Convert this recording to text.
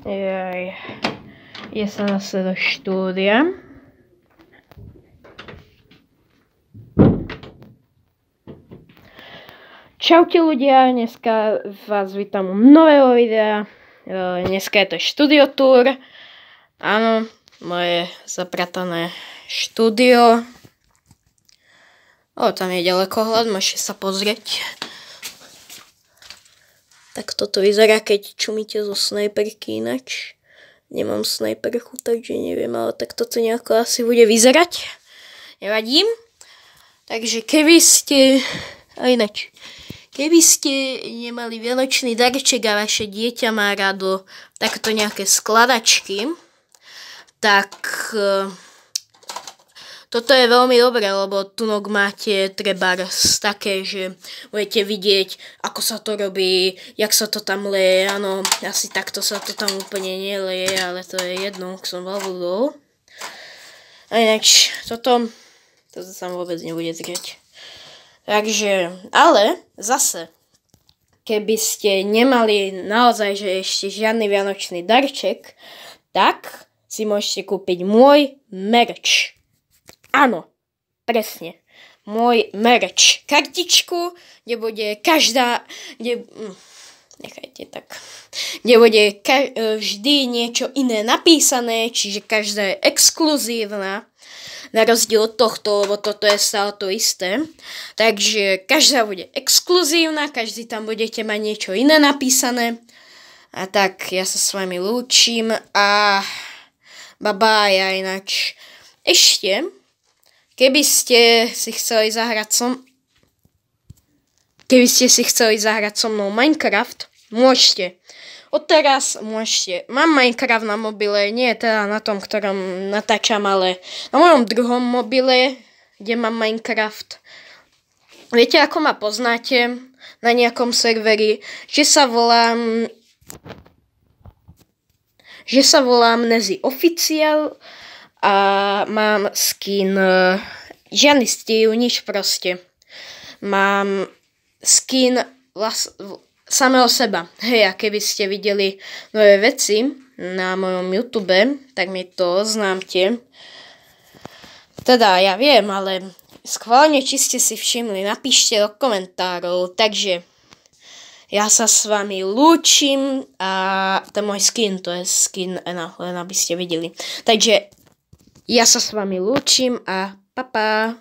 Je sa zase do štúdia. Čaute ľudia, dneska vás vítam u nového videa. Dneska je to štúdio tour. Áno, moje zapratané štúdio. Tam je ďalekohľad, môžete sa pozrieť. Tak toto vyzerá, keď čumíte zo snajperky inač. Nemám snajperku, takže neviem, ale tak toto nejako asi bude vyzerať. Nevadím. Takže keby ste... A ináč. Keby ste nemali vianočný darček a vaše dieťa má rado takto nejaké skladačky, tak toto je veľmi dobré, lebo tunok máte trebárs také, že budete vidieť, ako sa to robí, jak sa to tam leje. Áno, asi takto sa to tam úplne neleje, ale to je jedno, ak som zabudol. A ináč, toto sa vôbec nebude zrieť. Takže, ale zase, keby ste nemali naozaj, že ešte žiadny vianočný darček, tak si môžete kúpiť môj merch. Áno, presne. Môj merch. Kartičku, kde bude nechajte tak. Kde bude vždy niečo iné napísané, čiže každá je exkluzívna. Na rozdiel od tohto, lebo toto je stále to isté. Takže každá bude exkluzívna, každý tam budete mať niečo iné napísané. A tak ja sa s vami lúčim a bye a ináč. Ešte, keby ste si chceli zahrať so mnou Minecraft, môžete. Odteraz môžete. Mám Minecraft na mobile, nie teda na tom, ktorom natáčam, ale na mojom druhom mobile, kde mám Minecraft. Viete, ako ma poznáte na nejakom serveri, že sa volám Nezi Official a mám skin, žiadny styl, nič proste. Mám skin samého seba. Hej, a keby ste videli nové veci na mojom YouTube, tak mi to oznámte. Teda, ja viem, ale schválne, či ste si všimli, napíšte do komentárov. Takže, ja sa s vami lúčim a ten môj skin, to je skin Ena, len aby ste videli. Takže, ja sa s vami lúčim a pa.